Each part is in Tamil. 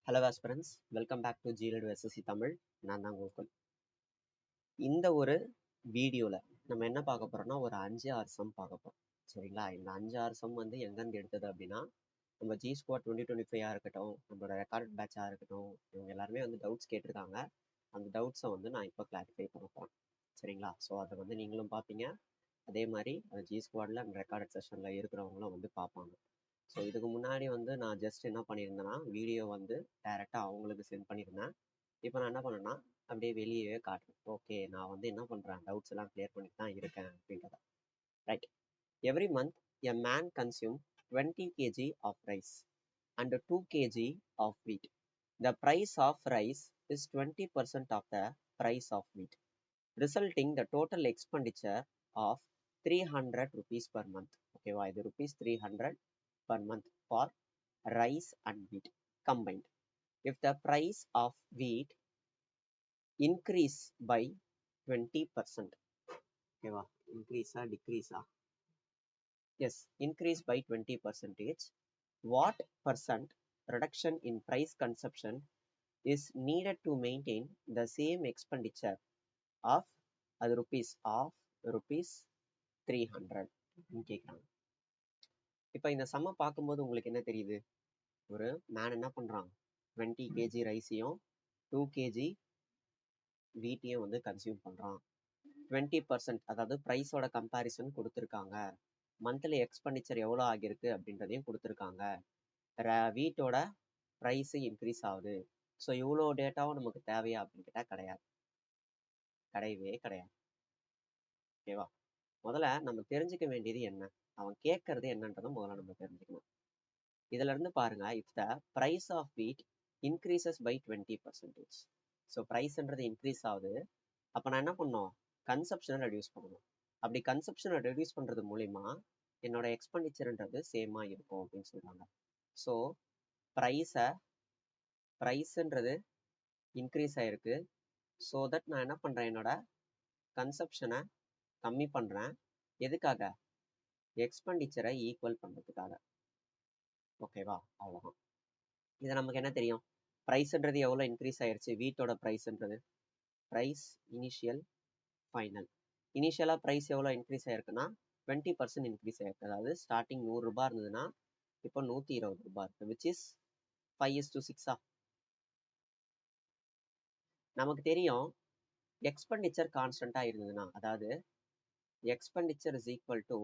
Hello aspirants, welcome back to zero SSC Tamil. நான் தான் கோகுல். இந்த ஒரு வீடியோவில் நம்ம என்ன பார்க்க போகிறோம்னா ஒரு 5-6 சம் பார்க்க போகிறோம். சரிங்களா? இந்த 5-6 சம் வந்து எங்கேருந்து எடுத்தது அப்படின்னா நம்ம ஜி ஸ்குவாட் 2025 இருக்கட்டும், நம்மளோட ரெக்கார்ட் பேட்சாக இருக்கட்டும், இவங்க எல்லாருமே வந்து டவுட்ஸ் கேட்டிருக்காங்க. அந்த டவுட்ஸை வந்து நான் இப்போ கிளாரிஃபை பண்ண போகிறேன். சரிங்களா? ஸோ அதை வந்து நீங்களும் பார்ப்பீங்க. அதே மாதிரி அந்த ஜி ஸ்குவாடில் அந்த ரெக்கார்ட் செஷனில் இருக்கிறவங்களும் வந்து பார்ப்பாங்க. ஸோ இதுக்கு முன்னாடி வந்து நான் ஜஸ்ட் என்ன பண்ணியிருந்தேன்னா வீடியோ வந்து டைரெக்டாக அவங்களுக்கு சென்ட் பண்ணியிருந்தேன். இப்போ நான் என்ன பண்ணேன்னா அப்படியே வெளியே காட்டுறேன். ஓகே, நான் வந்து என்ன பண்ணுறேன், டவுட்ஸ் எல்லாம் கிளியர் பண்ணிட்டு தான் இருக்கேன் அப்படின்றத. Right. Every month a man consume 20 kg of rice and 2 kg of wheat. The price of rice is 20% of the price of wheat, resulting the total expenditure of 300 rupees per month. ஓகேவா? இது ₹300 per month for rice and wheat combined. If the price of wheat increase by 20%, okay, increase or decrease? Yes, increase by 20%. What percent reduction in price consumption is needed to maintain the same expenditure of rupees 300? கேட்குறாங்க. இப்போ இந்த சம்ம பார்க்கும்போது உங்களுக்கு என்ன தெரியுது? ஒரு மேன் என்ன பண்ணுறான், 20 kg ரைஸையும் 2 kg வீட்டையும் வந்து கன்சியூம் பண்ணுறான். 20%, அதாவது ப்ரைஸோட கம்பேரிசன் கொடுத்துருக்காங்க. மந்த்லி எக்ஸ்பெண்டிச்சர் எவ்வளோ ஆகியிருக்கு அப்படின்றதையும் கொடுத்துருக்காங்க. வீட்டோட ப்ரைஸு இன்க்ரீஸ் ஆகுது. ஸோ இவ்வளோ டேட்டாவும் நமக்கு தேவையா அப்படின்னு கேட்டால் கிடையாது, கிடையவே கிடையாது. ஓகேவா? முதல்ல நம்ம தெரிஞ்சுக்க வேண்டியது என்ன, அவன் கேட்கறது என்னன்றதை முதல்ல நம்ம தெரிஞ்சுக்கணும். இதுல இருந்து பாருங்க, if the price of wheat increases by 20%, so ப்ரைஸ்ன்றது இன்க்ரீஸ் ஆகுது. அப்போ நான் என்ன பண்ணணும், கன்சப்ஷனை ரெடியூஸ் பண்ணணும். அப்படி கன்சப்ஷனை ரெடியூஸ் பண்ணுறது மூலிமா என்னோட எக்ஸ்பெண்டிச்சர்ன்றது சேமாக இருக்கும் அப்படின்னு சொல்கிறாங்க. ஸோ ப்ரைஸுன்றது இன்க்ரீஸ் ஆகிருக்கு. ஸோ தட் நான் என்ன பண்ணுறேன், என்னோட கன்சப்ஷனை கம்மி பண்ணுறேன். எதுக்காக? எக்ஸ்பெண்டிச்சரை ஈக்குவல் பண்ணுறதுக்காக. ஓகேவா? அவ்வளோதான். இதை நமக்கு என்ன தெரியும், ப்ரைஸ்ன்றது எவ்வளோ இன்க்ரீஸ் ஆயிடுச்சு, வீட்டோட ப்ரைஸ்ன்றது ப்ரைஸ் இனிஷியல் ஃபைனல். இனிஷியலாக ப்ரைஸ் எவ்வளோ இன்க்ரீஸ் ஆயிருக்குன்னா 20% இன்க்ரீஸ் ஆயிருக்கு. அதாவது ஸ்டார்டிங் 100 ரூபாய் இருந்ததுன்னா இப்போ 120 ரூபாய் இருக்கு, விச் இஸ் 5:6. நமக்கு தெரியும் எக்ஸ்பெண்டிச்சர் கான்ஸ்டன்ட்டாக இருந்ததுன்னா, அதாவது expenditure is equal to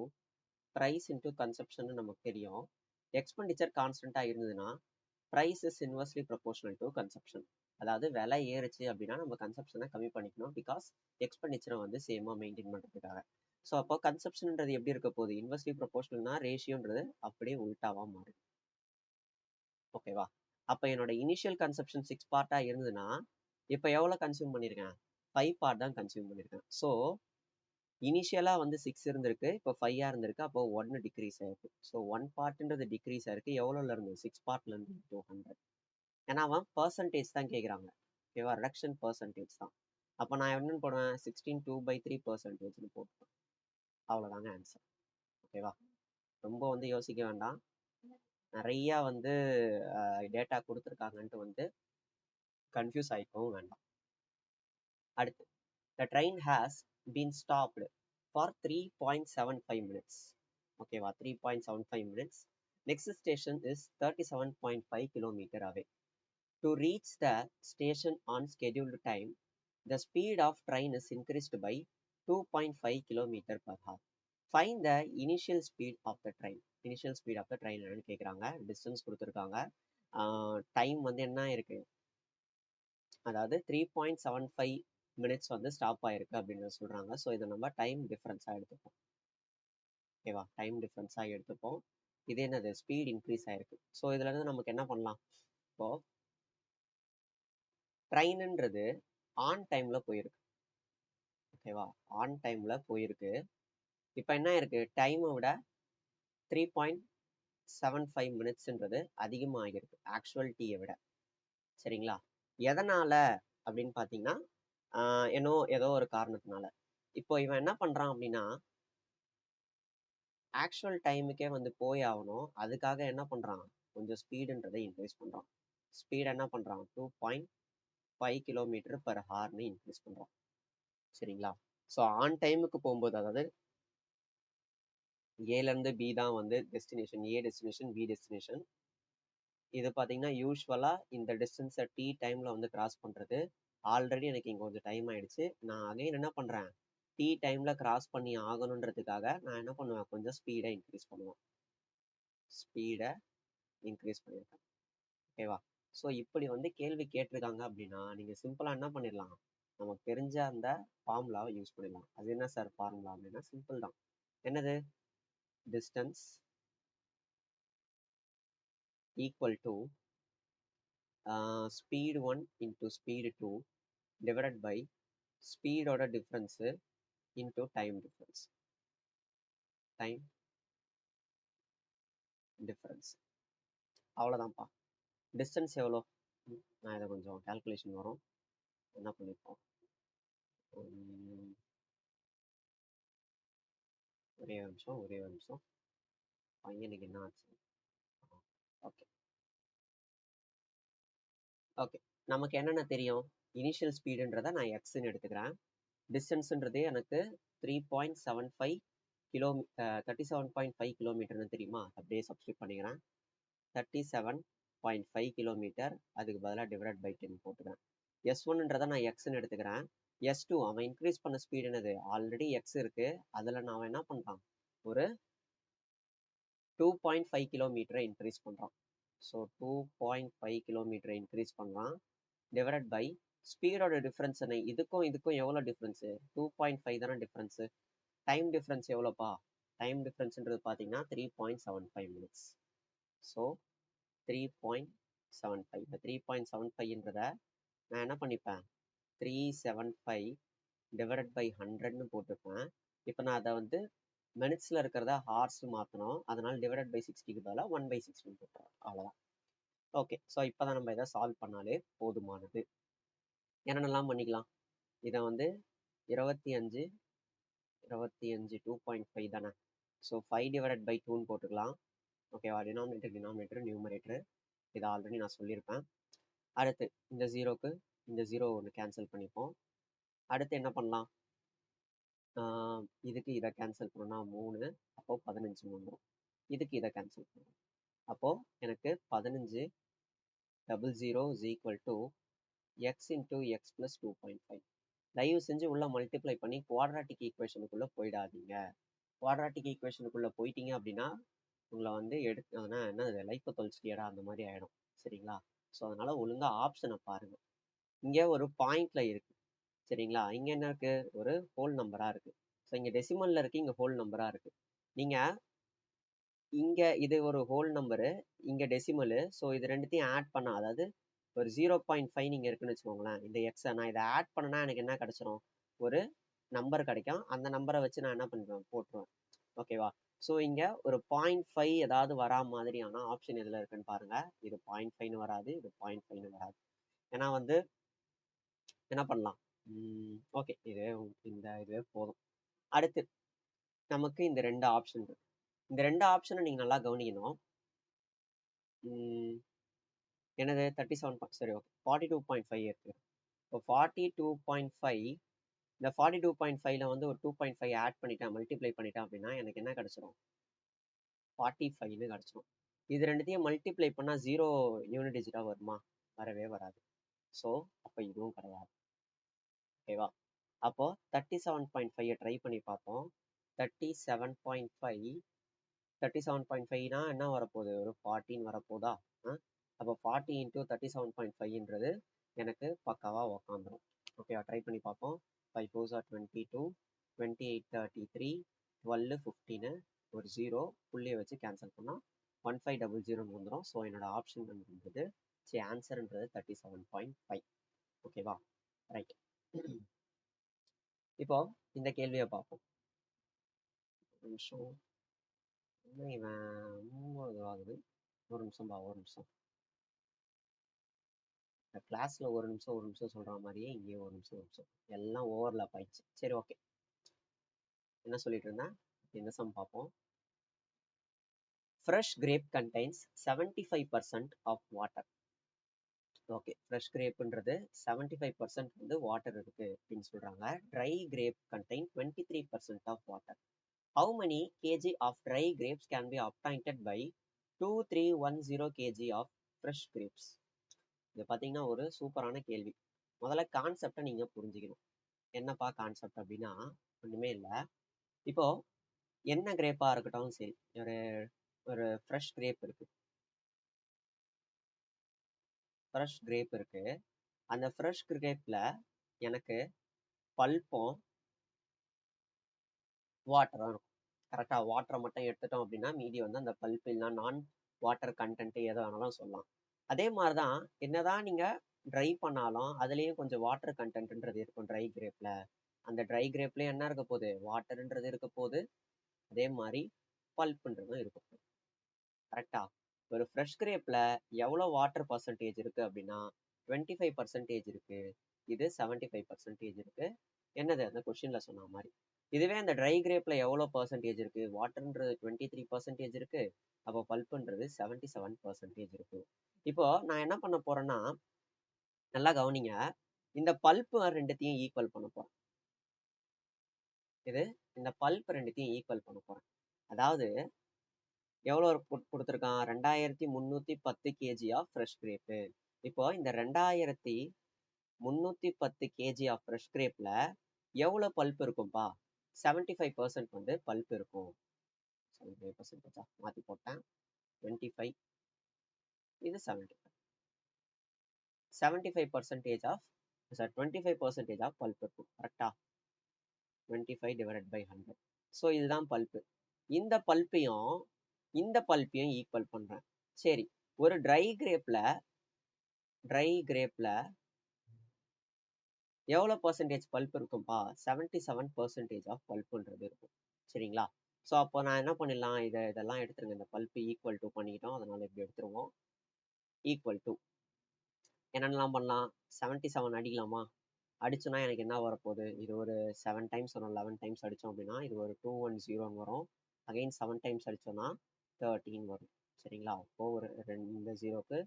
price into consumption நமக்கு தெரியும். எக்ஸ்பெண்டிச்சர் கான்ஸ்டன்ட்டாக இருந்ததுன்னா price is inversely proportional to consumption. அதாவது விலை ஏறுச்சு அப்படின்னா நம்ம கன்சப்ஷனை கம்மி பண்ணிக்கணும், பிகாஸ் எக்ஸ்பெண்டிச்சரை வந்து சேமாக மெயின்டைன் பண்ணுறதுக்காக. ஸோ அப்போ கன்சப்ஷன்ன்றது எப்படி இருக்க போகுது, இன்வெர்ஸ்லி ப்ரொபோர்ஷனல்னா ரேஷியோன்றது அப்படியே உல்டாவாக மாறும். ஓகேவா? அப்போ என்னோட இனிஷியல் கன்சப்ஷன் 6 பார்ட்டாக இருந்ததுன்னா இப்போ எவ்வளோ கன்சியூம் பண்ணியிருக்கேன், 5 பார்ட் தான் கன்சியூம் பண்ணியிருக்கேன். ஸோ இனிஷியலாக வந்து 6 இருந்திருக்கு, இப்போ 5 இருந்திருக்கு. அப்போ 1 டிக்ரீஸ் ஆயிருக்கு. ஸோ 1 பார்ட்ன்றது டிக்ரீஸ் ஆயிருக்கு. எவ்வளோல இருந்து? 6 பார்ட்ல இருந்து 200. ஏன்னா அவன் பர்சன்டேஜ் தான் கேட்குறாங்க. ஓகேவா? ரிடக்ஷன் பர்சன்டேஜ் தான். அப்போ நான் என்னன்னு போடுவேன், 16 2/3% போட்டுப்பேன். அவ்வளோதாங்க ஆன்சர். ஓகேவா? ரொம்ப வந்து யோசிக்க வேண்டாம். நிறையா வந்து டேட்டா கொடுத்துருக்காங்கன்ட்டு வந்து கன்ஃபியூஸ் ஆகிக்கவும் வேண்டாம். அடுத்து, the train has been stopped for 3.75 minutes. ஓகேவா? 3.75 minutes. Next station is 37.5 km away. To reach the station on scheduled time, the speed of train is increased by 2.5 km per hour. Find the initial speed of the train. Initial speed of the train என்னன்னு கேட்குறாங்க. டிஸ்டன்ஸ் கொடுத்துருக்காங்க. டைம் வந்து என்ன இருக்கு, அதாவது 3.75 minutes வந்து ஸ்டாப் ஆயிருக்கு அப்படின்னு சொல்றாங்க. ஸோ இதை நம்ம டைம் டிஃப்ரென்ஸாக எடுத்துப்போம். ஓகேவா? டைம் டிஃப்ரென்ஸாக எடுத்துப்போம். இது என்னது, ஸ்பீட் இன்க்ரீஸ் ஆயிருக்கு. ஸோ இதுல இருந்து நமக்கு என்ன பண்ணலாம், இப்போ ட்ரெயின்ன்றது ஆன் டைம்ல போயிருக்கு. ஓகேவா? ஆன் டைம்ல போயிருக்கு. இப்போ என்ன இருக்கு, டைமை விட 3.75 minutesன்றது அதிகமாக ஆகிருக்கு ஆக்சுவல் டீயை விட. சரிங்களா? எதனால அப்படின்னு பார்த்தீங்கன்னா ஏதோ ஒரு காரணத்தினால. இப்போ இவன் என்ன பண்றான் அப்படின்னா ஆக்சுவல் டைமுக்கே வந்து போய் ஆகணும், அதுக்காக என்ன பண்றான், கொஞ்சம் ஸ்பீடுன்றதை இன்க்ரீஸ் பண்றான். ஸ்பீட் என்ன பண்ணுறான் 2.5 கிலோமீட்டர் per ஹார்னு இன்க்ரீஸ் பண்ணுறான். சரிங்களா? ஸோ ஆன் டைமுக்கு போகும்போது, அதாவது ஏலேருந்து பி தான் வந்து டெஸ்டினேஷன், ஏ டெஸ்டினேஷன், பி டெஸ்டினேஷன். இது பார்த்தீங்கன்னா யூஸ்வலாக இந்த டிஸ்டன்ஸை டி டைமில் வந்து கிராஸ் பண்ணுறது. ஆல்ரெடி எனக்கு இங்கே கொஞ்சம் டைம் ஆயிடுச்சு. நான் அகைன் என்ன பண்ணுறேன், டி டைமில் கிராஸ் பண்ணி ஆகணுன்றதுக்காக நான் என்ன பண்ணுவேன், கொஞ்சம் ஸ்பீடை இன்க்ரீஸ் பண்ணுவேன். ஸ்பீடை இன்க்ரீஸ் பண்ணியிருக்கேன். ஓகேவா? ஸோ இப்படி வந்து கேள்வி கேட்டிருக்காங்க அப்படின்னா நீங்கள் சிம்பிளாக என்ன பண்ணிடலாம், நமக்கு தெரிஞ்ச அந்த ஃபார்முலாவை யூஸ் பண்ணிடலாம். அது என்ன சார் ஃபார்முலா அப்படின்னா சிம்பிள் தான். என்னது? Distance equal to speed 1 into speed 2 divided by ஸ்பீடோட difference into time difference. Time difference அவ்வளோதான்ப்பா. டிஸ்டன்ஸ் எவ்வளோ? நான் இதை கொஞ்சம் கால்குலேஷன் வரும், என்ன பண்ணிப்போம். ஒரே நிமிஷம் பையனுக்கு என்ன ஆச்சு? ஓகே ஓகே நமக்கு என்னென்ன தெரியும், இனிஷியல் ஸ்பீடுன்றதை நான் எக்ஸ்ன்னு எடுத்துக்கிறேன். டிஸ்டன்ஸுன்றது எனக்கு 3.75 37.5 கிலோமீட்டர்னு தெரியுமா, அப்படியே சப்ஸ்டியூட் பண்ணிக்கிறேன். 37.5 கிலோமீட்டர், அதுக்கு பதிலாக டிவைட் பை 10 போட்டுக்கிறேன். S1ன்றதை நான் எக்ஸ்ன்னு எடுத்துக்கிறேன். S2 அவன் இன்க்ரீஸ் பண்ண ஸ்பீடு என்னது, ஆல்ரெடி எக்ஸ் இருக்கு, அதில் நான் என்ன பண்ணுறான், ஒரு 2.5 கிலோமீட்டரை இன்க்ரீஸ் பண்ணுறான். ஸோ 2.5 கிலோமீட்டரை இன்க்ரீஸ் பண்ணுறான் டிவைட் பை ஸ்பீடோட டிஃப்ரென்ஸ் என்ன, இதுக்கும் எவ்வளோ டிஃப்ரென்ஸு, 2.5 தானே டிஃப்ரென்ஸு. டைம் டிஃப்ரென்ஸ் எவ்வளோப்பா, டைம் டிஃப்ரென்ஸ்ன்றது பார்த்தீங்கன்னா 3.75 மினிட்ஸ். ஸோ 3.75, இந்த 3.75ன்றதை நான் என்ன பண்ணிப்பேன், 375 டிவைட் பை 100ன்னு போட்டுப்பேன். இப்போ நான் அதை வந்து மினிட்ஸில் இருக்கிறத ஹார்ஸ் மாற்றணும், அதனால டிவைட் பை 60க்கு பதிலாக 1/60 போட்டுறேன். அவ்வளோதான். ஓகே, ஸோ இப்போ தான் நம்ம இதை சால்வ் பண்ணாலே போதுமானது. என்னென்னலாம் பண்ணிக்கலாம், இதை வந்து 25 2.5 தானே. ஸோ 5 டிவைட் பை 2ன்னு போட்டுக்கலாம். ஓகேவா? டினாமினேட்டர் நியூமரேட்டர், இதை ஆல்ரெடி நான் சொல்லியிருப்பேன். அடுத்து இந்த ஜீரோக்கு இந்த ஜீரோ ஒன்று கேன்சல் பண்ணிப்போம். அடுத்து என்ன பண்ணலாம், இதுக்கு இதை கேன்சல் பண்ணோம்னா 3, அப்போ 15 வந்துடும். இதுக்கு இதை கேன்சல் பண்ணுவோம், அப்போது எனக்கு 15 00 is equal to x into x plus 2.5. தயவு செஞ்சு உள்ள மல்டிப்ளை பண்ணி குவாட்ராட்டிக் ஈக்குவேஷனுக்குள்ளே போயிடாதீங்க. குவாட்ராட்டிக் ஈக்குவேஷனுக்குள்ளே போயிட்டீங்க அப்படின்னா உங்களை வந்து என்ன லைஃப்பை தொலைச்சிட்டியடா அந்த மாதிரி ஆகிடும். சரிங்களா? ஸோ அதனால் ஒழுங்காக ஆப்ஷனை பாருங்கள். இங்கே ஒரு பாயிண்டில் இருக்குது. சரிங்களா? இங்கே என்ன இருக்குது, ஒரு ஹோல் நம்பராக இருக்குது. ஸோ இங்கே டெசிமலில் இருக்குது, இங்கே ஹோல் நம்பராக இருக்குது. நீங்கள் இங்கே இது ஒரு ஹோல் நம்பரு, இங்கே டெசிமலு. ஸோ இது ரெண்டுத்தையும் ஆட் பண்ண, அதாவது ஒரு 0.5 நீங்கள் இருக்குன்னு வச்சுக்கோங்களேன். இந்த எக்ஸை நான் இதை ஆட் பண்ணனா எனக்கு என்ன கிடச்சிரும், ஒரு நம்பர் கிடைக்கும். அந்த நம்பரை வச்சு நான் என்ன பண்ணுவேன், போட்டுருவேன். ஓகேவா? ஸோ இங்கே ஒரு 0.5 ஏதாவது வரா மாதிரியான ஆப்ஷன் எதில் இருக்குன்னு பாருங்கள். இது 0.5ன்னு வராது, இது 0.5ன்னு வராது. ஏன்னா வந்து என்ன பண்ணலாம், ஓகே இதுவே போதும். அடுத்து நமக்கு இந்த ரெண்டு ஆப்ஷன் இருக்கு. இந்த ரெண்டு ஆப்ஷனை நீங்கள் நல்லா கவனிக்கணும். என்னது 37, சரி ஓகே 42.5 இருக்கு. இப்போ 42.5, இந்த 42.5ல வந்து ஒரு 2.5 ஆட் பண்ணிட்டேன், மல்டிப்ளை பண்ணிட்டேன் அப்படின்னா எனக்கு என்ன கிடச்சிரும், 45ன்னு கிடச்சிரும். இது ரெண்டுத்தையும் மல்டிப்ளை பண்ணால் 0 யூனிட் டிஜிட்டாக வருமா, வரவே வராது. ஸோ அப்போ இதுவும் கிடையாது. ஓகேவா? அப்போது 37.5 ட்ரை பண்ணி பார்த்தோம். 37.5னா என்ன வரப்போகுது, ஒரு 40 வரப்போதா. அப்போ 40 into 37.5ன்றது எனக்கு பக்காவாக உக்காந்துரும். ஓகேவா? ட்ரை பண்ணி பார்ப்போம். 5 4s are 22, 28 33, 12 15, ஒரு 0 புள்ளியை வச்சு கேன்சல் பண்ணால் 1500 வந்துடும். ஸோ என்னோட ஆப்ஷன் இருந்தது, சரி ஆன்சர்ன்றது 37.5. ஓகேவா? ரைட். இப்போ இந்த கேள்வியை பார்ப்போம். நிமிஷம், இவன் 9 ஆகுது. ஒரு நிமிஷம். கிளாஸ்ல ஒரு நிமிஷம் சொல்ற மாதிரியே இங்கே ஒரு நிமிஷம் எல்லாம் ஓவர்லாப் ஆயிடுச்சு. சரி ஓகே, என்ன சொல்லிட்டு இருந்தேன், இந்த சம் பார்ப்போம். Fresh grape contains 75% of water. Okay, fresh கிரேப்ன்றது 75% வந்து வாட்டர் இருக்கு அப்படின்னு சொல்றாங்க. Dry grape contain 23% of water. How many kg of dry grapes can be obtained by 2310 kg of fresh grapes? இது பார்த்தீங்கன்னா ஒரு சூப்பரான கேள்வி. முதல்ல கான்செப்டை நீங்க புரிஞ்சுக்கணும். என்னப்பா கான்செப்ட் அப்படின்னா ஒண்ணுமே இல்லை. இப்போ என்ன கிரேப்பா இருக்கட்டும் சரி, ஒரு ஒரு ஃப்ரெஷ் கிரேப் இருக்கு. ஃப்ரெஷ் கிரேப் இருக்கு. அந்த ஃப்ரெஷ் கிரேப்ல எனக்கு பல்ப்பும் வாட்டரும் இருக்கும். கரெக்டா? வாட்டரை மட்டும் எடுத்துட்டோம் அப்படின்னா மீதி வந்து அந்த பல்ப் இல்லைன்னா நான் வாட்டர் கண்டென்ட் எதை வேணாலும் சொல்லலாம். அதே மாதிரிதான் என்னதான் நீங்க ட்ரை பண்ணாலும் அதுலயும் கொஞ்சம் வாட்டர் கண்டென்ட்ன்றது இருக்கும் ட்ரை கிரேப்ல. அந்த ட்ரை கிரேப்லயும் என்ன இருக்க போகுது? வாட்டர்ன்றது இருக்க போகுது. அதே மாதிரி பல்ப்ன்றதும் இருக்கும். கரெக்டா? ஒரு ஃப்ரெஷ் கிரேப்ல எவ்வளவு வாட்டர் பர்சன்டேஜ் இருக்கு அப்படின்னா 25% இருக்கு. இது 75% இருக்கு. என்னது அந்த கொஸ்டின்ல சொன்ன மாதிரி. இதுவே அந்த ட்ரை கிரேப்ல எவ்வளவு பர்சன்டேஜ் இருக்கு? வாட்டர்ன்றது 23% இருக்கு. அப்போ பல்ப்ன்றது 77% இருக்கு. இப்போ நான் என்ன பண்ண போறேன்னா, நல்லா கவனிங்க, இந்த பல்ப் ரெண்டுத்தையும் ஈக்குவல் பண்ண போறேன். இது இந்த பல்ப் ரெண்டுத்தையும் ஈக்குவல் பண்ண போறேன். அதாவது எவ்வளவு கொடுத்துருக்கான்? 2310 kg ஆஃப் ஃப்ரெஷ் கிரேப்பு. இப்போ இந்த 2310 kg ஆஃப் ஃப்ரெஷ் கிரேப்ல எவ்வளவு பல்ப் இருக்கும்பா? 75% வந்து பல்ப் இருக்கும். 75% மாத்தி போட்டேன். 25 இது 75. 75% ஆஃப் 25% ஆஃப் பல்ப் இருக்கும். கரெக்டா? 25 divided by 100. ஸோ இதுதான் பல்ப்பு. இந்த பல்ப்பையும் ஈக்குவல் பண்றேன். சரி, ஒரு ட்ரை கிரேப்ல எவ்வளவு பர்சன்டேஜ் பல்ப் இருக்கும்பா? 77% ஆஃப் பல்ப்ன்றது இருக்கும். சரிங்களா? ஸோ அப்போ நான் என்ன பண்ணிடலாம்? இதெல்லாம் எடுத்துருங்க. இந்த பல்ப் ஈக்குவல் டு பண்ணிக்கிட்டோம். அதனால இப்படி எடுத்துருவோம். ஈக்குவல் டு என்னென்னலாம் பண்ணலாம்? 77 அடிக்கலாமா? அடிச்சோன்னா எனக்கு என்ன வரப்போகுது? இது ஒரு 7 டைம்ஸ் வரும். 11 டைம்ஸ் அடித்தோம் அப்படின்னா இது ஒரு 210 வரும். அகைன் 7 டைம்ஸ் அடிச்சோன்னா 13 வரும். சரிங்களா? அப்போ ஒரு 2 ஜீரோக்கு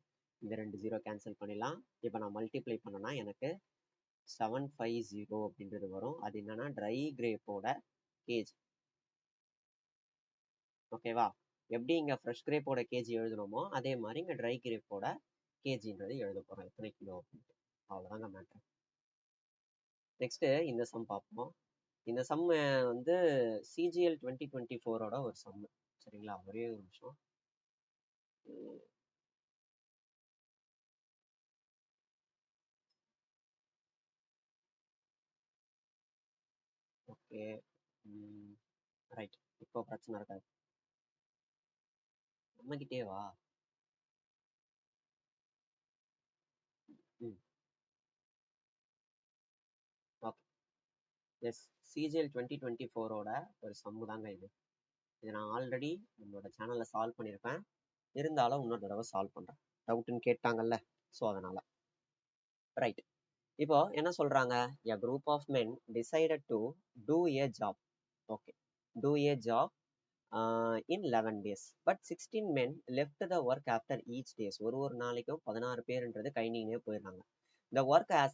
இந்த 2 ஜீரோ கேன்சல் பண்ணிடலாம். இப்போ நான் மல்டிப்ளை பண்ணேன்னா எனக்கு 750 அப்படின்றது வரும். அது என்னன்னா ட்ரை கிரேப்போட கேஜ். ஓகேவா? எப்படி இங்க ஃப்ரெஷ் கிரேப்போட கேஜி எழுதணுமோ அதே மாதிரி இங்க ட்ரை கிரேப்போட கேஜின்றது எழுத போறோம். எத்தனை கிலோ அப்படின்ட்டு. அவ்வளவுதாங்க மேட்டர். நெக்ஸ்ட் இந்த சம் பார்ப்போம். இந்த சம் வந்து CGL 2024 ஒரு சம். சரிங்களா? ஒரே ஒரு நிமிஷம். Okay, right. இப்போ பிரச்சனை இருக்காது. நம்மகிட்டே வா. ஓகே, எஸ், CGL 2024 ஒரு சம்மு தாங்க இது. இதை நான் ஆல்ரெடி நம்மளோட சேனல்ல சால்வ் பண்ணியிருப்பேன். இருந்தாலும் இன்னொரு தடவை சால்வ் பண்றேன். டவுட்னு கேட்டாங்கல்ல, ஸோ அதனால. ரைட். இப்போ என்ன சொல்றாங்க? A group of men decided to do a job. Okay, do a job in 11 days. But 16 men left the work after each days. ஒரு நாளைக்கும் 16 பேர்ன்றது கை நீங்க போயிடுறாங்க. The work as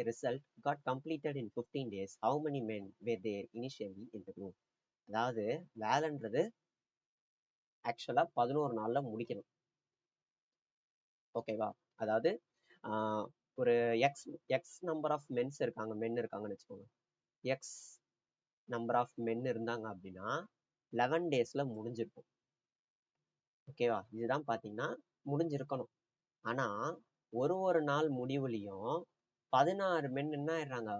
a result got completed in 15 days. How many men were there initially in the group? அதாவது வேலைன்றது ஆக்சுவலா 11 நாள்ல முடிக்கணும். ஓகேவா? அதாவது ஒரு எக்ஸ் நம்பர் ஆஃப் மென் இருக்காங்கன்னு வச்சுக்கோங்க. எக்ஸ் நம்பர் ஆஃப் மென் இருந்தாங்க அப்படின்னா 11 டேஸ்ல முடிஞ்சிருக்கும். ஓகேவா? இதுதான் பாத்தீங்கன்னா முடிஞ்சிருக்கணும். ஆனா ஒரு நாள் முடிவுலையும் 16 மென் என்ன ஆயிடுறாங்க?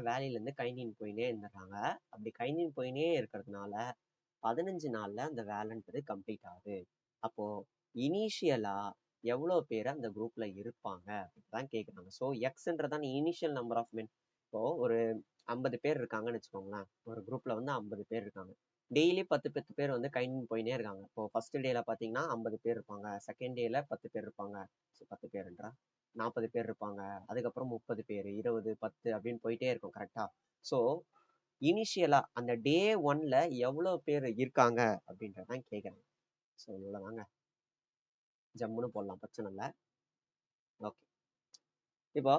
வேலையில இருந்து கை நீன் போயினே இருந்துடுறாங்க. அப்படி கை நீன் போயினே இருக்கிறதுனால 15 நாள்ல அந்த வேலைன்றது கம்ப்ளீட் ஆகுது. அப்போ இனிஷியலா எவ்வளவு பேர் அந்த குரூப்ல இருப்பாங்க அப்படிதான் கேக்குறாங்க. ஸோ எக்ஸ்ன்றதான் இனிஷியல் நம்பர் ஆஃப் மென். இப்போ ஒரு 50 பேர் இருக்காங்கன்னு வச்சுக்கோங்களேன். ஒரு குரூப்ல வந்து 50 பேர் இருக்காங்க. டெய்லி 10 பேர் வந்து கை போயினே இருக்காங்க. இப்போ ஃபர்ஸ்ட் டேல பாத்தீங்கன்னா 50 பேர் இருப்பாங்க. செகண்ட் டேல 10 பேர் இருப்பாங்க. 10 பேருன்றா 40 பேர் இருப்பாங்க. அதுக்கப்புறம் 30 பேர், 20, 10 அப்படின்னு போயிட்டே இருக்கும். கரெக்டா? ஸோ இனிஷியலா அந்த டே 1ல எவ்வளவு பேர் இருக்காங்க அப்படின்றதான் கேக்குறேன். ஸோ இவ்வளவுதாங்க. ஜம்முன்னு போடலாம், பிரச்சனை இல்லை. இப்போ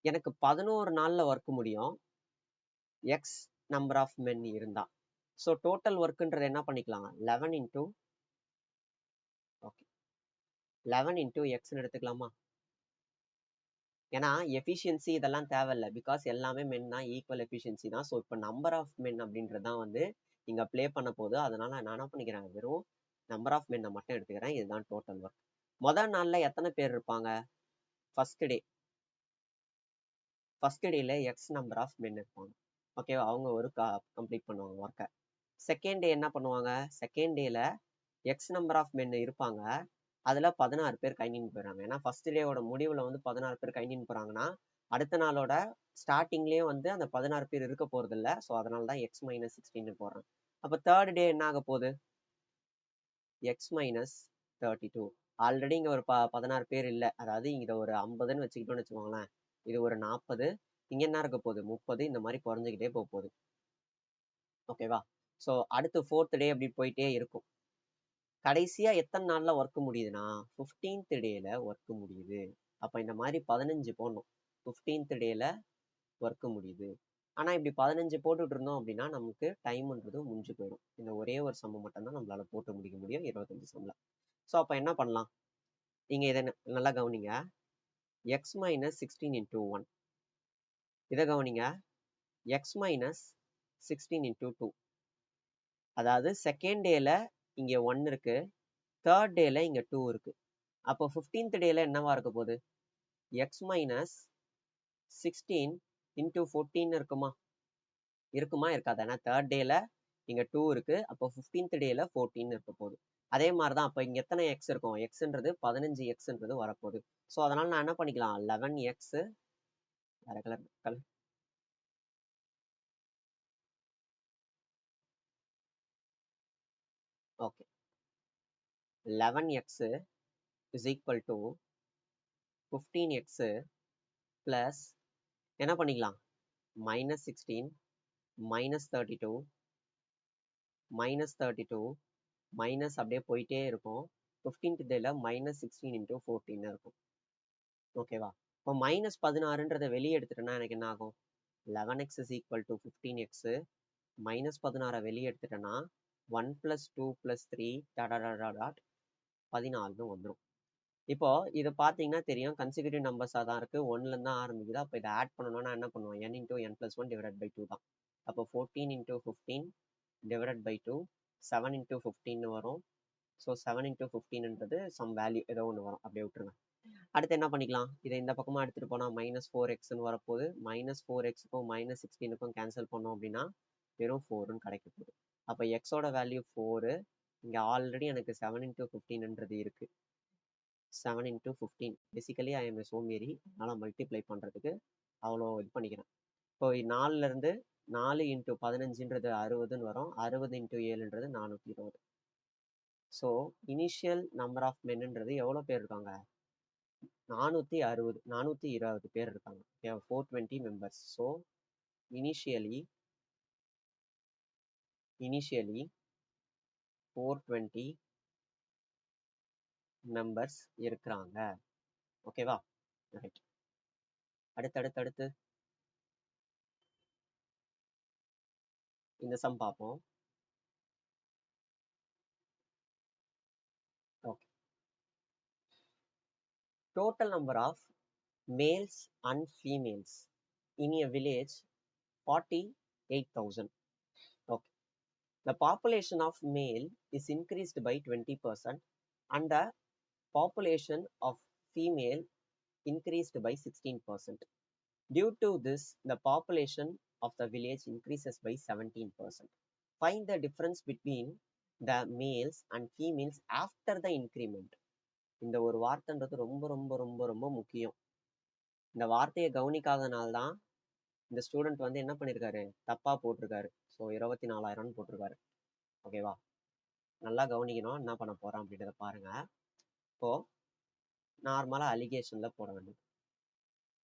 எனக்கு 11 நாள்ல ஒர்க் முடியும் எக்ஸ் நம்பர் ஆஃப் மென் இருந்தா. ஸோ டோட்டல் ஒர்க்குன்றது என்ன பண்ணிக்கலாம் 11 இன்டூ ஓகே 11 இன்டூ எக்ஸ்ன்னு எடுத்துக்கலாமா? ஏன்னா எஃபிஷியன்சி இதெல்லாம் தேவையில்லை, பிகாஸ் எல்லாமே மென் தான், ஈக்குவல் எஃபிஷியன்சி தான். ஸோ இப்போ நம்பர் ஆஃப் மென் அப்படின்றது தான் வந்து இங்க ப்ளே பண்ண போகுது. அதனால நான் என்ன பண்ணிக்கிறேன், வெறும் நம்பர் ஆஃப் மென்னை மட்டும் எடுத்துக்கிறேன். இதுதான் டோட்டல் ஒர்க். முதல் நாள்ல எத்தனை பேர் இருப்பாங்க? ஃபர்ஸ்ட் டேல எக்ஸ் நம்பர் ஆஃப் மென் இருப்பாங்க. ஓகேவா? அவங்க ஒரு கம்ப்ளீட் பண்ணுவாங்க ஒர்க்கை. செகண்ட் டே என்ன பண்ணுவாங்க? செகண்ட் டேல எக்ஸ் நம்பர் ஆஃப் மென் இருப்பாங்க. அதுல 16 பேர் கை நின்று போயிடுறாங்க. ஏன்னா ஃபர்ஸ்ட் டேவோட முடிவுல வந்து 16 பேர் கை நின்று போறாங்கன்னா அடுத்த நாளோட ஸ்டார்டிங்லயே வந்து அந்த 16 பேர் இருக்க போறது இல்லை. ஸோ அதனால தான் எக்ஸ் மைனஸ் 16 போடுறேன். அப்போ தேர்ட் டே என்ன ஆக போகுது? X minus 32. ஆல்ரெடி இங்க ஒரு 16 பேர் இல்லை, அதாவது இதை ஒரு 50ன்னு வச்சுக்கிட்டோம்னு வச்சுக்கோங்களேன். இது ஒரு 40, இங்க என்ன இருக்க போகுது 30, இந்த மாதிரி குறைஞ்சிக்கிட்டே போக போகுது. ஓகேவா? ஸோ அடுத்து ஃபோர்த் டே அப்படி போயிட்டே இருக்கும். கடைசியா எத்தனை நாள்ல ஒர்க் முடியுதுன்னா 15th டேல ஒர்க் முடியுது. அப்ப இந்த மாதிரி 15 போடணும். 15th டேல ஒர்க் முடியுது. ஆனா இப்படி 15 போட்டுட்டு இருந்தோம் அப்படின்னா நமக்கு டைம்ன்றது முடிஞ்சு போயிடும். இந்த ஒரே ஒரு சம்ம மட்டும் தான் நம்மளால போட்டு முடிக்க முடியும் 25 சம்ல. ஸோ அப்ப என்ன பண்ணலாம்? நீங்க இதை நல்லா கவனிங்க. X minus 16 into 1. இதை கவனிங்க. X minus 16 into 2. அதாவது செகண்ட் டேல இங்க 1 இருக்கு, தேர்ட் டேல இங்க 2 இருக்கு. அப்போ 15th டேல என்னவா இருக்க போகுது? எக்ஸ் மைனஸ் 16 இன்டூ 14 இருக்குமா? இருக்காது. ஏன்னா தேர்ட் டேல இங்க 2 இருக்கு, அப்போ 15th டேல 14 இருக்க போகுது. அதே மாதிரிதான் அப்ப இங்க எத்தனை எக்ஸ் இருக்கும்? எக்ஸ்ன்றது 15 எக்ஸ்ன்றது வரப்போகுது. ஸோ அதனால நான் என்ன பண்ணிக்கலாம், 11 எக்ஸ் வேற colour okay 11 X is equal to 15 X plus என்ன பண்ணிக்கலாம், மைனஸ் 16 மைனஸ் 32 மைனஸ் 32 மைனஸ் அப்படியே போயிட்டே இருக்கும். 15th டேல மைனஸ் 16 இன்டூ 14 இருக்கும். ஓகேவா? இப்போ மைனஸ் 16ன்றதை வெளியே எடுத்துட்டேன்னா எனக்கு என்ன ஆகும்? 11x is equal to 15x minus 16 வெளியே எடுத்துட்டேன்னா 1 plus 2 plus 3 டாட் 14 வந்துடும். இப்போ இதை பார்த்தீங்கன்னா தெரியும், கன்சிக்யூட்டிவ் நம்பர்ஸாக தான் இருக்கு, 1ல இருந்து தான் ஆரம்பிக்குது. அப்போ இதை ஆட் பண்ணணும்னா என்ன பண்ணுவோம்? n into n plus 1 divide by 2 தான். அப்போ 14 இன்டூ 15 டிவைட் பை 2 7 இன்டூ 15 வரும். ஸோ 7 இன்டூ 15ன்றது சம் வேல்யூ ஏதோ ஒன்று வரும், அப்படியே விட்டுருங்க. அடுத்து என்ன பண்ணிக்கலாம், இதை இந்த பக்கமாக எடுத்துகிட்டு போனால் மைனஸ் 4xன்னு வரப்போகுது. மைனஸ் 4xக்கும் மைனஸ் 16க்கும் கேன்சல் பண்ணோம் அப்படின்னா வெறும் 4ன்னு கிடைக்க போகுது. அப்போ எக்ஸோட வேல்யூ 4. இங்கே ஆல்ரெடி எனக்கு 7 இன்டூ 15ன்றது இருக்கு. 7 இன்டூ 15 பேசிக்கலி ஐ எம் சோம்பேறி, அதனால் மல்டிப்ளை பண்ணுறதுக்கு அவ்வளோ இது பண்ணிக்கிறேன். இப்போ 4ல இருந்து 4 இன்டூ 15ன்றது 60ன்னு வரும். 60 இன்டூ 7ன்றது 420. ஸோ இனிஷியல் நம்பர் ஆஃப் மென்ன்றது எவ்வளோ பேர் இருக்காங்க? 420 பேர் இருக்காங்க. 420 members. So initially 420 members இருக்கிறாங்க. ஓகேவா? ரைட். அடுத்து இந்த சம் பார்ப்போம். Okay. Total number of males and females in a village 48,000. Okay. The population of male is increased by 20% and the population of female increased by 16%. Due to this, the population of the village increases by 17%. Find the difference between the males and females after the increment. இந்த ஒரு வார்த்தைன்றது ரொம்ப ரொம்ப ரொம்ப ரொம்ப முக்கியம். இந்த வார்த்தையை கவனிக்காதனால்தான் இந்த ஸ்டூடெண்ட் வந்து என்ன பண்ணியிருக்காரு, தப்பா போட்டிருக்காரு. ஸோ 24,000 போட்டிருக்காரு. ஓகேவா? நல்லா கவனிக்கணும், என்ன பண்ண போறோம் அப்படின்றத பாருங்க. இப்போ நார்மலா அலிகேஷன்ல போட வேண்டும்.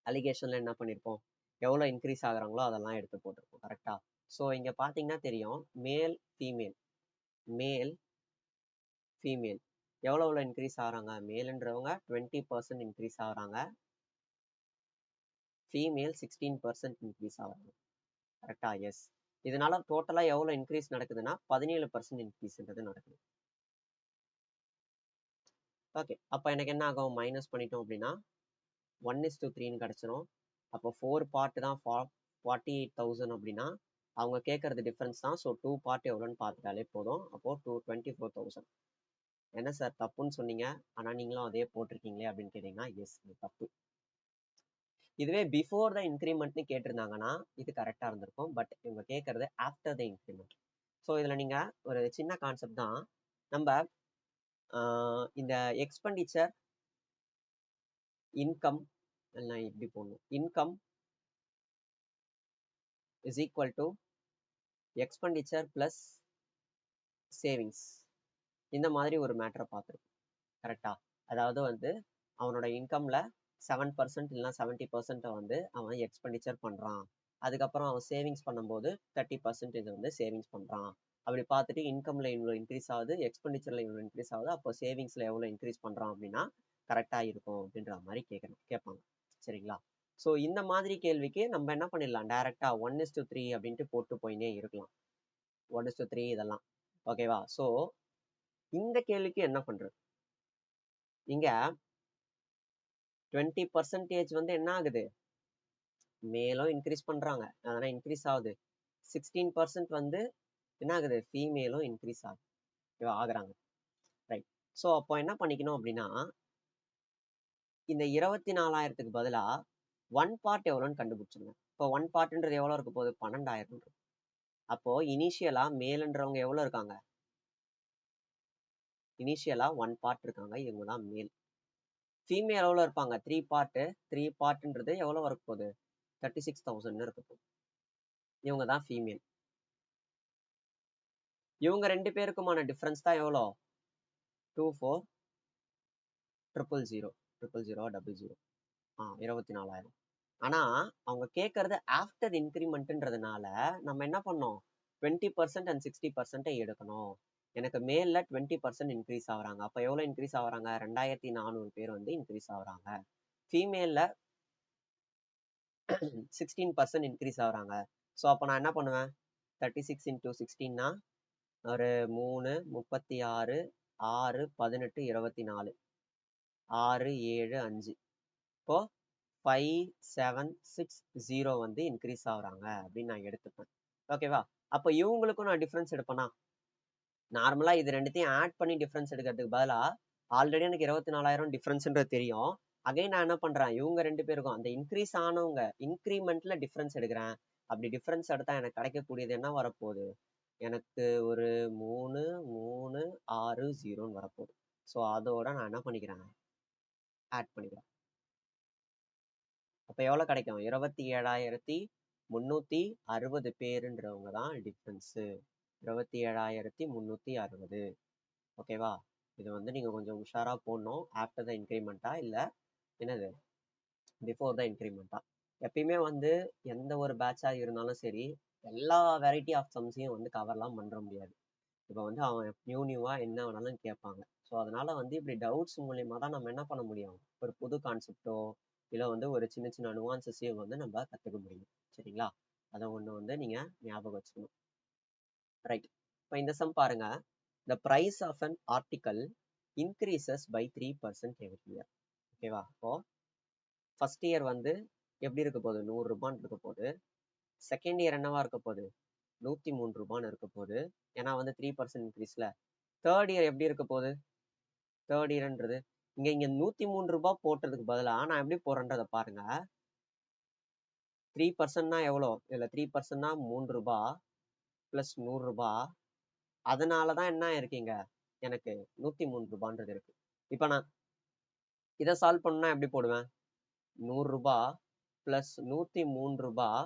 அலிகேஷன்ல என்ன பண்ணியிருப்போம், எவ்வளோ இன்க்ரீஸ் ஆகுறாங்களோ அதெல்லாம் எடுத்து போட்டிருப்போம். கரெக்டா? ஸோ இங்க பாத்தீங்கன்னா தெரியும், மேல் ஃபீமேல் எவ்வளோ இன்க்ரீஸ் ஆகுறாங்க? மேல்ன்றவங்க 20% இன்க்ரீஸ் ஆகுறாங்க, ஃபீமேல் 16% இன்க்ரீஸ் ஆகுறாங்க. கரெக்டா? எஸ். இதனால டோட்டலா எவ்வளவு இன்க்ரீஸ் நடக்குதுன்னா 17% இன்க்ரீஸ்ன்றது நடக்குது. ஓகே, அப்ப எனக்கு என்ன ஆகும்? மைனஸ் பண்ணிட்டோம் அப்படின்னா 1:3 கிடைச்சிரும். அப்போ 4 பார்ட் தான் 48,000 அப்படின்னா அவங்க கேட்கறது டிஃபரன்ஸ் தான். ஸோ 2 பார்ட் எவ்வளோன்னு பார்த்துட்டாலே போதும். அப்போ 24,000. என்ன சார் தப்புன்னு சொன்னீங்க, ஆனா நீங்களும் அதே போட்டிருக்கீங்களே அப்படின்னு கேட்டீங்கன்னா எஸ், தப்பு. இதுவே பிஃபோர் த இன்க்ரிமெண்ட்னு கேட்டிருந்தாங்கன்னா இது கரெக்டா இருந்திருக்கும். பட் இவங்க கேட்கறது ஆஃப்டர் த இன்க்ரிமெண்ட். ஸோ இதுல நீங்க ஒரு சின்ன கான்செப்ட் தான். நம்ம இந்த எக்ஸ்பெண்டிச்சர் இன்கம் எல்லாம் இப்படி போடணும். Income is equal to expenditure plus savings. இந்த மாதிரி ஒரு மேட்டரை பார்த்துருக்கோம். கரெக்டா? அதாவது வந்து அவனோட இன்கம்ல 7% இல்லைன்னா 70% வந்து அவன் எக்ஸ்பெண்டிச்சர் பண்றான். அதுக்கப்புறம் அவன் சேவிங்ஸ் பண்ணும்போது 30% இது வந்து சேவிங்ஸ் பண்றான். அப்படி பார்த்துட்டு இன்கம்ல இவ்வளோ இன்க்ரீஸ் ஆகுது, எக்ஸ்பெண்டிச்சர்ல இவ்வளோ இன்க்ரீஸ் ஆகுது, அப்போ சேவிங்ஸ்ல எவ்வளோ இன்க்ரீஸ் பண்றான் அப்படின்னா கரெக்டா இருக்கும் அப்படின்ற மாதிரி கேட்பாங்க. சரிங்களா? ஸோ இந்த மாதிரி கேள்விக்கு நம்ம என்ன பண்ணிடலாம், டைரக்டா 1:3 அப்படின்ட்டு போட்டு போயினே இருக்கலாம். 1:3 இதெல்லாம் ஓகேவா? ஸோ இந்த கேள்விக்கு என்ன பண்றது? இங்க 20% வந்து என்ன ஆகுது, மேலும் இன்க்ரீஸ் பண்றாங்க, அதனால இன்க்ரீஸ் ஆகுது. 16% வந்து என்ன ஆகுது, ஃபீமேலும் இன்க்ரீஸ் ஆகுறாங்க. ரைட். ஸோ அப்போ என்ன பண்ணிக்கணும் அப்படின்னா இந்த 24,000க்கு பதிலா 1 பார்ட் எவ்வளோன்னு கண்டுபிடிச்சிருங்க. இப்போ 1 பார்ட்ன்றது எவ்வளோ இருக்க போகுது, 12,000. அப்போ இனிஷியலா மேல்ன்றவங்க எவ்வளோ இருக்காங்க, இனிஷியலா 1 பார்ட் இருக்காங்க, இவங்க தான் மேல். ஃபீமேல் எவ்வளோ இருப்பாங்க, 3 பார்ட். 3 பார்ட்ன்றது எவ்வளோ இருக்க போகுது, 36,000 இருக்க போகுது. இவங்க தான் ஃபீமேல். இவங்க 2 பேருக்குமான டிஃபரன்ஸ் தான் எவ்வளோ, 24,000 24,000. ஆனா அவங்க கேட்கறது ஆஃப்டர் இன்க்ரிமெண்ட்ன்றதுனால நம்ம என்ன பண்ணோம், 20% அண்ட் 60% எடுக்கணும். எனக்கு மேல்ல 20% இன்க்ரீஸ் ஆகுறாங்க. அப்ப எவ்வளவு இன்க்ரீஸ் ஆகுறாங்க, 2,400 பேர் வந்து இன்க்ரீஸ் ஆகுறாங்க. ஃபீமேல்ல 16% இன்க்ரீஸ் ஆகுறாங்க. ஸோ அப்போ நான் என்ன பண்ணுவேன், 36 × 16னா ஒரு 3, 36, 6, 18, 24, 6, 7, 5. இப்போ 5, 7, 6, 0 வந்து இன்க்ரீஸ் ஆகுறாங்க அப்படின்னு நான் எடுத்துப்பேன். ஓகேவா? அப்போ இவங்களுக்கும் நான் டிஃபரன்ஸ் எடுப்பேனா, நார்மலா இது ரெண்டுத்தையும் ஆட் பண்ணி டிஃபரன்ஸ் எடுக்கிறதுக்கு பதிலா ஆல்ரெடி எனக்கு 24,000 டிஃபரன்ஸ்ன்றது தெரியும். அகைன் நான் என்ன பண்றேன், இவங்க 2 பேருக்கும் அந்த இன்க்ரீஸ் ஆனவங்க இன்க்ரிமெண்ட்ல டிஃபரன்ஸ் எடுக்கிறேன். அப்படி டிஃபரன்ஸ் எடுத்தா எனக்கு கிடைக்கக்கூடியது என்ன வரப்போகுது, எனக்கு ஒரு 3, 3, 6, 0ன்னு வரப்போகுது. ஸோ அதோட நான் என்ன பண்ணிக்கிறேன், ஆட் பண்ணிக்கிறேன். அப்ப எவ்வளவு கிடைக்கும், 27,360 பேருன்றவங்க தான் டிஃபரன்ஸ். 27,360. ஓகேவா? இது வந்து நீங்க கொஞ்சம் உஷாரா போடணும். ஆஃப்டர் த இன்க்ரிமெண்டா இல்ல என்னது பிஃபோர் த இன்க்ரிமெண்டா. எப்பயுமே வந்து எந்த ஒரு பேட்சா இருந்தாலும் சரி எல்லா வெரைட்டி ஆஃப் சம்ஸையும் வந்து கவர்லாம் பண்ண முடியாது. இப்போ வந்து அவன் நியூவா என்ன வேணாலும் கேட்பாங்க. ஸோ அதனால வந்து இப்படி டவுட்ஸ் மூலியமா தான் நம்ம என்ன பண்ண முடியும், ஒரு புது கான்செப்டோ இல்லை வந்து ஒரு சின்ன சின்ன நுவான்சஸையும் வந்து நம்ம கற்றுக்க முடியும். சரிங்களா? அதை ஒன்று வந்து நீங்க ஞாபகம் வச்சுக்கணும். ரைட். இப்போ இந்த சம் பாருங்க, the price of an article increases by 3% every year. ஓகேவா? இப்போ ஃபர்ஸ்ட் இயர் வந்து எப்படி இருக்க போகுது, 100 ரூபான்னு இருக்க போகுது. செகண்ட் இயர் என்னவா இருக்க போகுது, 103 ரூபான்னு இருக்க போகுது. ஏன்னா வந்து 3% இன்க்ரீஸ்ல. தேர்ட் இயர் எப்படி இருக்க போகுது, தேர்ட் இயர்ன்றது இங்க 103 ரூபாய் போட்டதுக்கு பதிலா நான் எப்படி போறேன்றதை பாருங்க. 3%னா எவ்வளோ, இதுல 3%னா 3 ரூபாய் பிளஸ் 100 ரூபாய். அதனாலதான் என்ன இருக்கீங்க, எனக்கு 103 ரூபான்றது இருக்கு. இப்ப நான் இதை சால்வ் பண்ணா எப்படி போடுவேன், 100 ரூபாய் பிளஸ் 103 ரூபாய்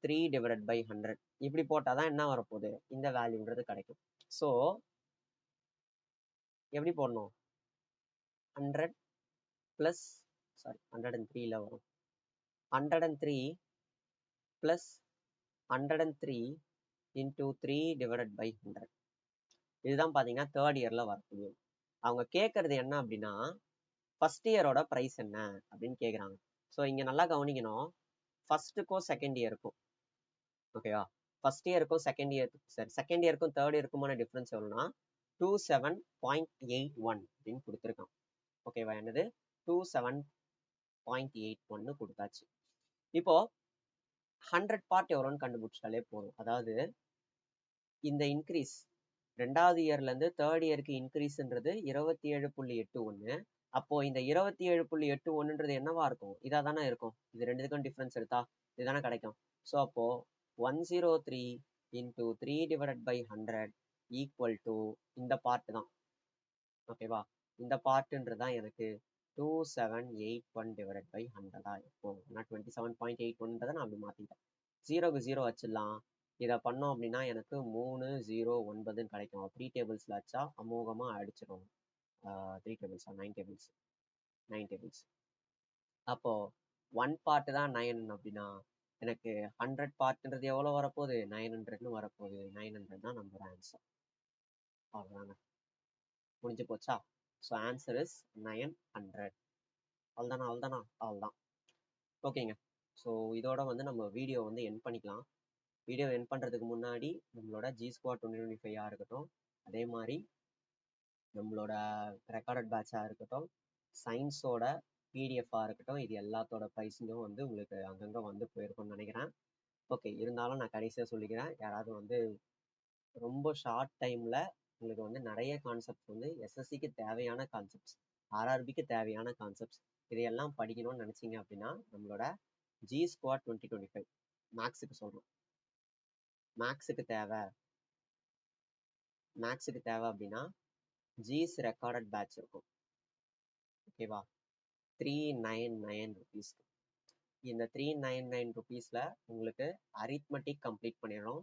3/100 இப்படி போட்டாதான் என்ன வரப்போகுது, இந்த வேல்யூன்றது கிடைக்கும். ஸோ எப்படி போடணும், 100 பிளஸ் 103ல வரும், 103 பிளஸ் 103 into 3/100. இதுதான் பாத்தீங்கன்னா தேர்ட் இயர்ல வரக்கூடிய. அவங்க கேட்கறது என்ன அப்படின்னா ஃபர்ஸ்ட் இயரோட பிரைஸ் என்ன அப்படின்னு கேட்குறாங்க. ஸோ இங்க நல்லா கவனிக்கணும், ஃபர்ஸ்ட்டுக்கும் செகண்ட் இயருக்கும், ஓகேவா? ஃபர்ஸ்ட் இயருக்கும் செகண்ட் இயர், சரி செகண்ட் இயருக்கும் தேர்ட் இயருக்குமான டிஃபரன்ஸ் எவ்வளோனா 27.81 அப்படின்னு கொடுத்துருக்கான். ஓகேவா? என்னது 27.81 கொடுத்தாச்சு. இப்போ 100 பார்ட் எவ்வளோன்னு கண்டுபிடிச்சாலே போதும். அதாவது இந்த இன்க்ரீஸ் ரெண்டாவது இயர்ல இருந்து தேர்ட் இயருக்கு இன்க்ரீஸ்ன்றது 27.81. அப்போ இந்த 27.81ன்றது என்னவா இருக்கும்? இதா தானே இருக்கும். இது ரெண்டுத்துக்கும் டிஃபரன்ஸ் எடுத்தா இதுதானே கிடைக்கும். ஸோ அப்போ 103 into 3 divided by 100 equal to இந்த பார்ட் தான். ஓகேவா? இந்த பார்ட்ன்றது தான் எனக்கு 2781 divided by 100 இருக்கும். நான் 27.81 நான் அப்படி மாத்திட்டேன். 0க்கு 0 வச்சிடலாம். இதை பண்ணோம் அப்படின்னா எனக்கு 309 கிடைக்கும். 3 டேபிள்ஸ்ல வச்சா அமோகமா அடிச்சிடும். 3 டேபிள்ஸா 9 டேபிள்ஸ் 9 டேபிள்ஸ். அப்போ 1 பார்ட் தான் 9 அப்படின்னா எனக்கு 100 பார்ட்ன்றது எவ்வளோ வரப்போகுது? 900ன்னு வரப்போகுது. 900 தான் நம்மளோட ஆன்சர். அவ்வளோதாங்க, முடிஞ்சு போச்சா? So answer is 900. அவ்வளோதான். ஓகேங்க. ஸோ இதோட வந்து நம்ம வீடியோ வந்து எண்ட் பண்ணிக்கலாம். வீடியோ எண்ட் பண்ணுறதுக்கு முன்னாடி நம்மளோட G Squad 2025 இருக்கட்டும், அதே மாதிரி நம்மளோட ரெக்கார்டட் பேட்சாக இருக்கட்டும், சயின்ஸோட பிடிஎஃபாக இருக்கட்டும், இது எல்லாத்தோட ப்ரைஸும் வந்து உங்களுக்கு அங்கங்கே வந்து போயிருக்கும்னு நினைக்கிறேன். ஓகே, இருந்தாலும் நான் கடைசியாக சொல்லிக்கிறேன், யாராவது வந்து ரொம்ப ஷார்ட் டைமில் உங்களுக்கு வந்து நிறைய கான்செப்ட்ஸ் வந்து எஸ்எஸ்சிக்கு தேவையான கான்செப்ட்ஸ், ஆர்ஆர்பிக்கு தேவையான கான்செப்ட்ஸ் இதையெல்லாம் படிக்கணும்னு நினச்சிங்க அப்படின்னா நம்மளோட G Squad 2025 மேக்ஸுக்கு சொல்கிறோம். மேக்ஸுக்கு தேவை அப்படின்னா ஜீஸ் ரெக்கார்டட் பேட்ச் இருக்கும். ஓகேவா? 399 rupees. இந்த 399 rupeesல உங்களுக்கு அரித்மெட்டிக் கம்ப்ளீட் பண்ணிடுறோம்,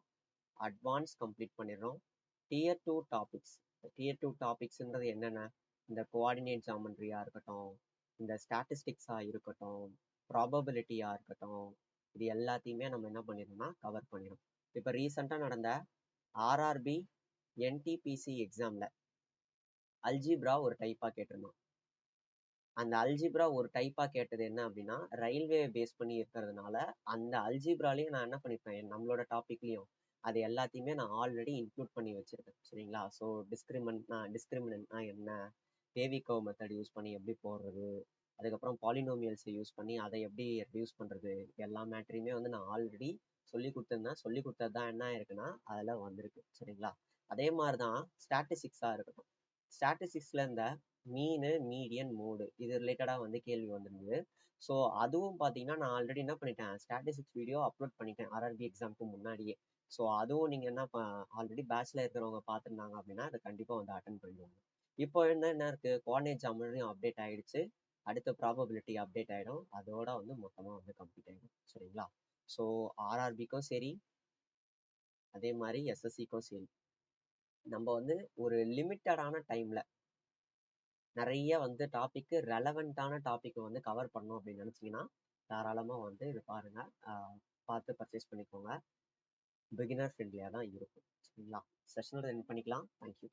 அட்வான்ஸ் கம்ப்ளீட் பண்ணிடுறோம், Tier 2 டாபிக்ஸ். Tier 2 டாபிக்ஸ்ன்றது என்னென்ன? இந்த கோஆர்டினேட் ஜாமெண்ட்ரியா இருக்கட்டும், இந்த ஸ்டாட்டிஸ்டிக்ஸாக இருக்கட்டும், ப்ராபபிலிட்டியாக இருக்கட்டும், இது எல்லாத்தையுமே நம்ம என்ன பண்ணிடுறோம்னா கவர் பண்ணிடும். இப்போ ரீசெண்டாக நடந்த ஆர்ஆர்பி என்டிபிசி எக்ஸாமில் அல்ஜிப்ரா ஒரு டைப்பாக கேட்டிருந்தோம். அந்த அல்ஜிப்ரா ஒரு டைப்பாக கேட்டது என்ன அப்படின்னா ரயில்வே பேஸ் பண்ணி இருக்கிறதுனால அந்த அல்ஜிப்ராலையும் நான் என்ன பண்ணியிருப்பேன், நம்மளோட டாப்பிக்லையும் அது எல்லாத்தையுமே நான் ஆல்ரெடி இன்க்ளூட் பண்ணி வச்சுருக்கேன். சரிங்களா? ஸோ டிஸ்கிரிமினன்ட்னா என்ன, பேவி கர்வ் மெத்தட் யூஸ் பண்ணி எப்படி போடுறது, அதுக்கப்புறம் பாலினோமியல்ஸை யூஸ் பண்ணி அதை எப்படி ரெடியூஸ் பண்ணுறது, எல்லா மேட்டரையுமே வந்து நான் ஆல்ரெடி சொல்லி கொடுத்தது தான் என்ன இருக்குன்னா அதில் வந்திருக்கு. சரிங்களா? அதே மாதிரி தான் ஸ்டாட்டிஸ்டிக்ஸாக இருக்கட்டும். ஸ்டாட்டிஸ்டிக்ஸில் இந்த மீனு, மீடியன், மோடு இது ரிலேட்டடாக வந்து கேள்வி வந்திருந்தது. ஸோ அதுவும் பார்த்தீங்கன்னா நான் ஆல்ரெடி என்ன பண்ணிட்டேன், ஸ்டாட்டிஸ்டிக்ஸ் வீடியோ அப்லோட் பண்ணிட்டேன் ஆர்ஆர்பி எக்ஸாமுக்கு முன்னாடியே. ஸோ அதுவும் நீங்கள் என்ன ஆல்ரெடி பேட்சில் இருக்கிறவங்க பார்த்துருந்தாங்க அப்படின்னா அதை கண்டிப்பாக வந்து அட்டன் பண்ணிடுவாங்க. இப்போ என்ன இருக்குது, கோஆர்டினேட் ஜாமெண்ட்ரியும் அப்டேட் ஆகிடுச்சு, அடுத்த ப்ராபபிலிட்டி அப்டேட் ஆகிடும், அதோட வந்து மொத்தமாக வந்து கம்ப்ளீட் ஆகிடும். சரிங்களா? ஸோ ஆர்ஆர்பிக்கும் சரி அதே மாதிரி எஸ்எஸ்சிக்கும் சரி நம்ம வந்து ஒரு லிமிட்டடான டைமில் நிறைய வந்து டாப்பிக்கு ரெலவெண்ட்டான டாப்பிக்கை வந்து கவர் பண்ணோம் அப்படின்னு நினச்சிங்கன்னா தாராளமாக வந்து இது பாருங்கள், பார்த்து பர்ச்சேஸ் பண்ணிக்கோங்க. பிகினர் ஃப்ரெண்ட்லியாக தான் இருக்கும். சரிங்களா? செஷனோட எண்ட் பண்ணிக்கலாம். தேங்க்யூ.